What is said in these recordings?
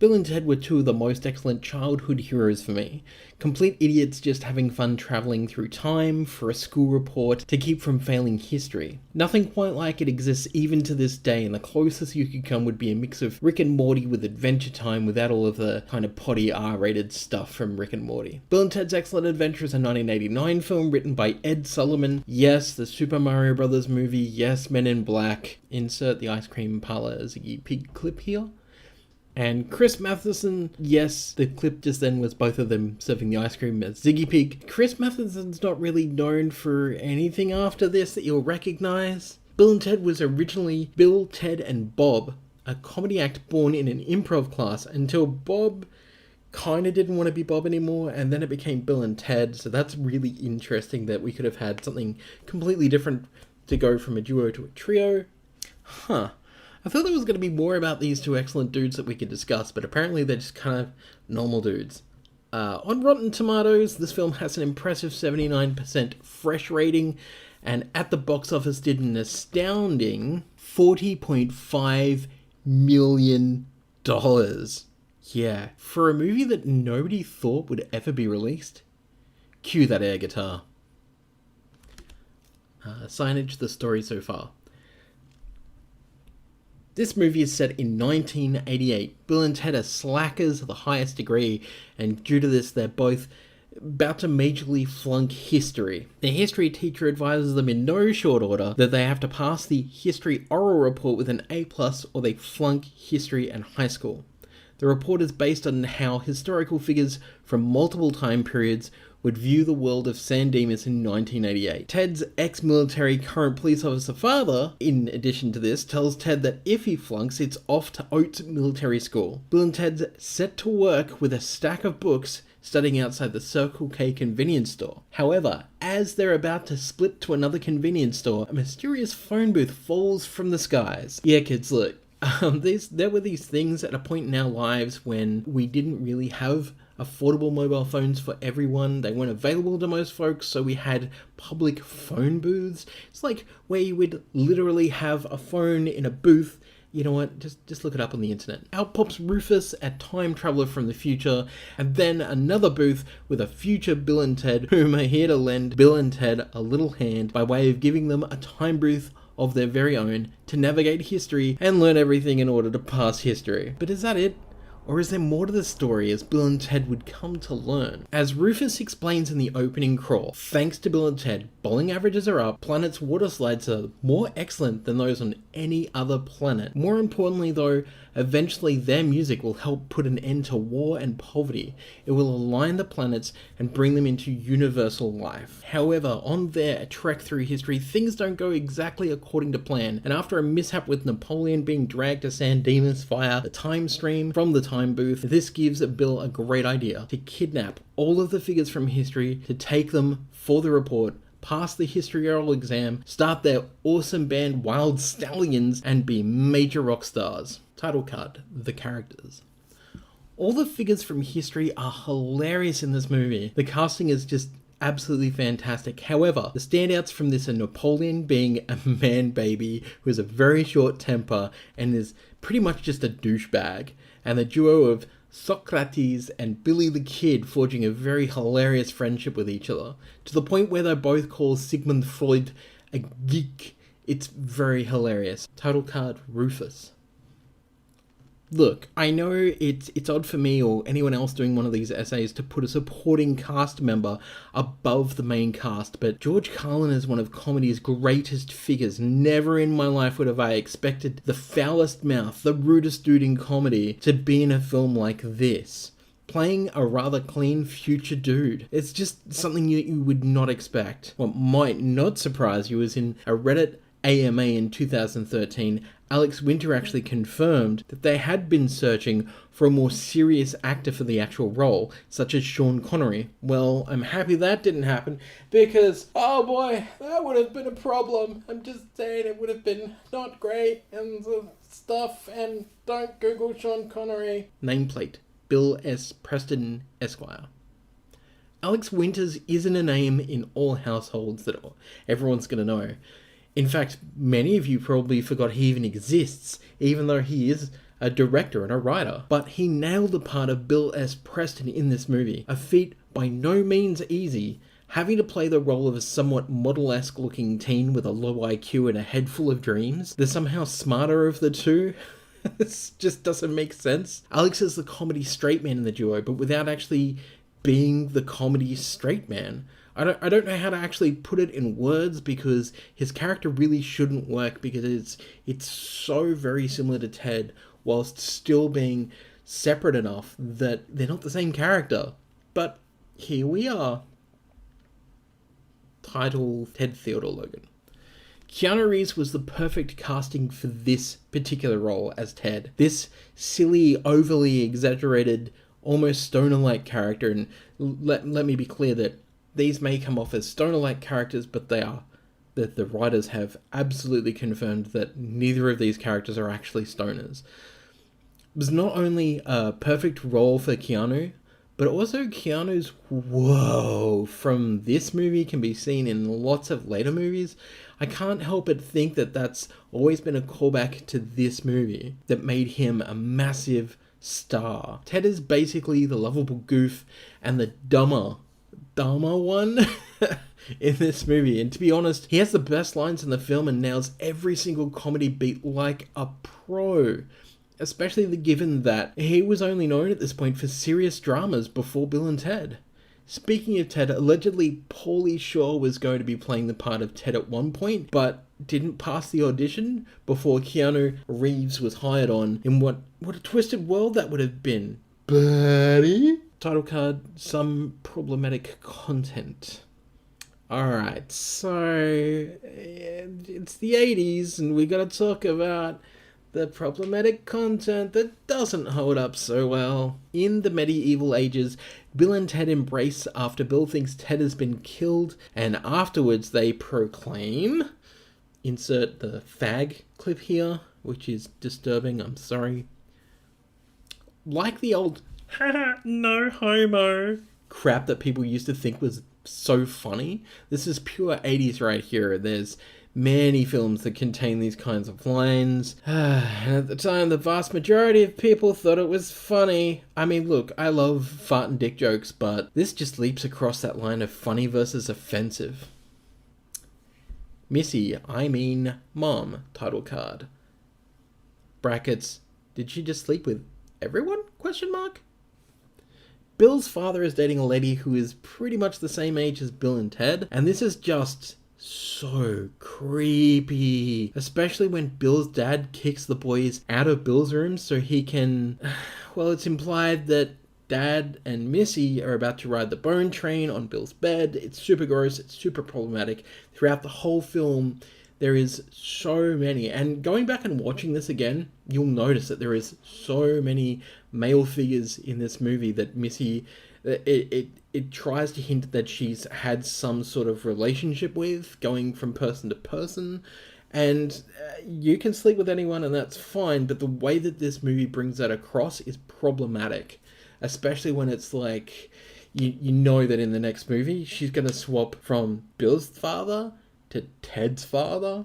Bill and Ted were two of the most excellent childhood heroes for me. Complete idiots just having fun travelling through time for a school report to keep from failing history. Nothing quite like it exists even to this day, and the closest you could come would be a mix of Rick and Morty with Adventure Time without all of the kind of potty R-rated stuff from Rick and Morty. Bill and Ted's Excellent Adventure is a 1989 film written by Ed Solomon. Yes, the Super Mario Brothers movie. Yes, Men in Black. Insert the ice cream parlor Ziggy Pig clip here. And Chris Matheson, yes, the clip just then was both of them serving the ice cream as Ziggy Pig. Chris Matheson's not really known for anything after this that you'll recognise. Bill and Ted was originally Bill, Ted and Bob, a comedy act born in an improv class until Bob kind of didn't want to be Bob anymore, and then it became Bill and Ted, so that's really interesting that we could have had something completely different to go from a duo to a trio. I thought there was going to be more about these two excellent dudes that we could discuss, but apparently they're just kind of normal dudes. On Rotten Tomatoes, this film has an impressive 79% fresh rating, and at the box office did an astounding $40.5 million. Yeah, for a movie that nobody thought would ever be released. Cue that air guitar. Signage, the story so far. This movie is set in 1988. Bill and Ted are slackers of the highest degree, and due to this, they're both about to majorly flunk history. Their history teacher advises them in no short order that they have to pass the history oral report with an A+, or they flunk history and high school. The report is based on how historical figures from multiple time periods would view the world of San Dimas in 1988. Ted's ex-military current police officer father, in addition to this, tells Ted that if he flunks, it's off to Oates Military School. Bill and Ted's set to work with a stack of books studying outside the Circle K convenience store. However, as they're about to split to another convenience store, a mysterious phone booth falls from the skies. Yeah, kids, look. There were these things at a point in our lives when we didn't really have affordable mobile phones for everyone. They weren't available to most folks, so we had public phone booths. It's like where you would literally have a phone in a booth. You know what, just look it up on the internet. Out pops Rufus, a time traveler from the future, and then another booth with a future Bill and Ted, whom are here to lend Bill and Ted a little hand by way of giving them a time booth of their very own to navigate history and learn everything in order to pass history. But is that it? Or is there more to the story, as Bill and Ted would come to learn? As Rufus explains in the opening crawl, thanks to Bill and Ted, bowling averages are up, planet's water slides are more excellent than those on any other planet. More importantly though, eventually their music will help put an end to war and poverty. It will align the planets and bring them into universal life. However, on their trek through history, things don't go exactly according to plan, and after a mishap with Napoleon being dragged to San Dimas via the time stream from the time booth, this gives Bill a great idea to kidnap all of the figures from history, to take them for the report, pass the history oral exam, start their awesome band Wild Stallions, and be major rock stars. Title card, the characters. All the figures from history are hilarious in this movie. The casting is just absolutely fantastic. However, the standouts from this are Napoleon being a man baby who has a very short temper and is pretty much just a douchebag, and the duo of Socrates and Billy the Kid forging a very hilarious friendship with each other, to the point where they both call Sigmund Freud a geek. It's very hilarious. Title card, Rufus. Look, I know it's odd for me or anyone else doing one of these essays to put a supporting cast member above the main cast, but George Carlin is one of comedy's greatest figures. Never in my life would have I expected the foulest mouth, the rudest dude in comedy to be in a film like this, playing a rather clean future dude. It's just something you would not expect. What might not surprise you is in a Reddit AMA in 2013, Alex Winter actually confirmed that they had been searching for a more serious actor for the actual role, such as Sean Connery. Well, I'm happy that didn't happen, because, oh boy, that would have been a problem. I'm just saying it would have been not great and stuff, and don't Google Sean Connery. Nameplate, Bill S. Preston, Esquire. Alex Winters isn't a name in all households that everyone's going to know. In fact, many of you probably forgot he even exists, even though he is a director and a writer. But he nailed the part of Bill S. Preston in this movie, a feat by no means easy. Having to play the role of a somewhat model-esque looking teen with a low IQ and a head full of dreams, the somehow smarter of the two. This just doesn't make sense. Alex is the comedy straight man in the duo, but without actually being the comedy straight man. I don't know how to actually put it in words, because his character really shouldn't work, because it's so very similar to Ted whilst still being separate enough that they're not the same character. But here we are. Title: Ted Theodore Logan. Keanu Reeves was the perfect casting for this particular role as Ted. This silly, overly exaggerated, almost stoner-like character, and let me be clear that these may come off as stoner-like characters, but they are. The writers have absolutely confirmed that neither of these characters are actually stoners. It was not only a perfect role for Keanu, but also Keanu's whoa from this movie can be seen in lots of later movies. I can't help but think that that's always been a callback to this movie that made him a massive star. Ted is basically the lovable goof and the dumber one in this movie. And to be honest, he has the best lines in the film and nails every single comedy beat like a pro. Especially given that he was only known at this point for serious dramas before Bill and Ted. Speaking of Ted, allegedly Pauly Shore was going to be playing the part of Ted at one point, but didn't pass the audition before Keanu Reeves was hired on in what a twisted world that would have been. Buddy? Title card: some problematic content. Alright, so it's the 80s and we gotta talk about the problematic content that doesn't hold up so well. In the medieval ages, Bill and Ted embrace after Bill thinks Ted has been killed, and afterwards they proclaim... Insert the fag clip here, which is disturbing, I'm sorry. Like the old no homo crap that people used to think was so funny, this is pure 80s right here. There's many films that contain these kinds of lines. And at the time, the vast majority of people thought it was funny. I mean, look, I love fart and dick jokes, but this just leaps across that line of funny versus offensive. Missy, I mean Mom, title card. Brackets, did she just sleep with everyone? Question mark. Bill's father is dating a lady who is pretty much the same age as Bill and Ted, and this is just so creepy, especially when Bill's dad kicks the boys out of Bill's room so he can... Well, it's implied that Dad and Missy are about to ride the bone train on Bill's bed. It's super gross, it's super problematic. Throughout the whole film, there is so many, and going back and watching this again, you'll notice that there is so many male figures in this movie that Missy... It tries to hint that she's had some sort of relationship with, going from person to person, and you can sleep with anyone and that's fine, but the way that this movie brings that across is problematic, especially when it's like, you know that in the next movie, she's going to swap from Bill's father to Ted's father,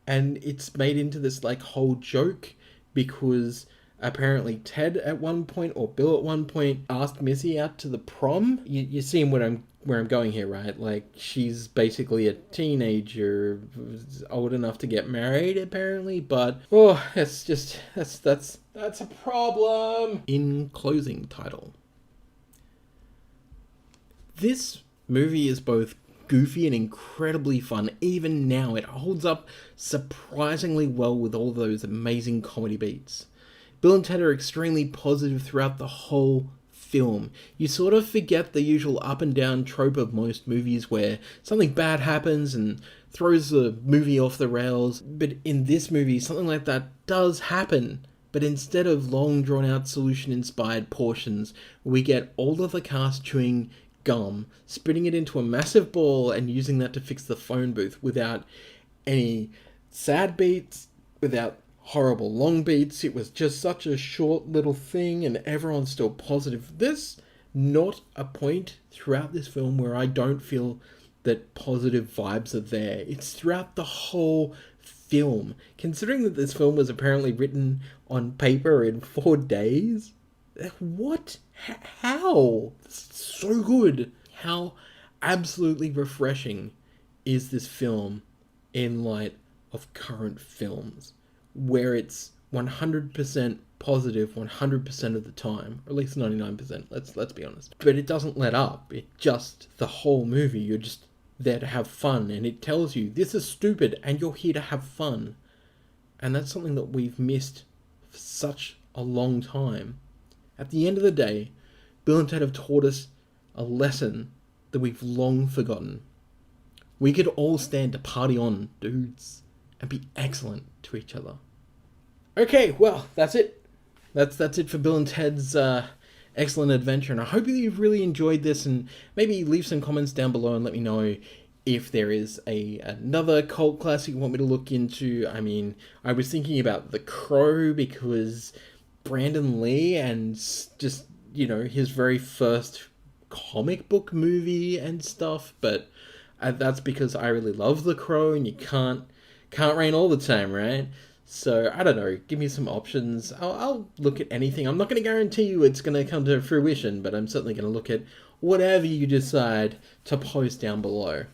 and it's made into this like whole joke because... Apparently Ted at one point, or Bill at one point, asked Missy out to the prom. You're seeing where I'm going here, right? Like, she's basically a teenager, old enough to get married, apparently, but, that's a problem. In closing title. This movie is both goofy and incredibly fun. Even now, it holds up surprisingly well with all those amazing comedy beats. Bill and Ted are extremely positive throughout the whole film. You sort of forget the usual up and down trope of most movies where something bad happens and throws the movie off the rails. But in this movie, something like that does happen. But instead of long drawn out solution inspired portions, we get all of the cast chewing gum, spitting it into a massive ball and using that to fix the phone booth without any sad beats, without horrible long beats. It was just such a short little thing and everyone's still positive. There's not a point throughout this film where I don't feel that positive vibes are there. It's throughout the whole film. Considering that this film was apparently written on paper in 4 days? What? How? It's so good. How absolutely refreshing is this film in light of current films, where it's 100% positive 100% of the time, or at least 99%, let's be honest. But it doesn't let up. It just, the whole movie, you're just there to have fun, and it tells you this is stupid and you're here to have fun. And that's something that we've missed for such a long time. At the end of the day, Bill and Ted have taught us a lesson that we've long forgotten. We could all stand to party on, dudes, and be excellent to each other. Okay, well, that's it. That's it for Bill and Ted's excellent adventure, and I hope that you've really enjoyed this, and maybe leave some comments down below and let me know if there is another cult classic you want me to look into. I mean, I was thinking about The Crow because Brandon Lee and just, you know, his very first comic book movie and stuff, but that's because I really love The Crow, and you can't rain all the time, right? So, I don't know, give me some options. I'll look at anything. I'm not going to guarantee you it's going to come to fruition, but I'm certainly going to look at whatever you decide to post down below.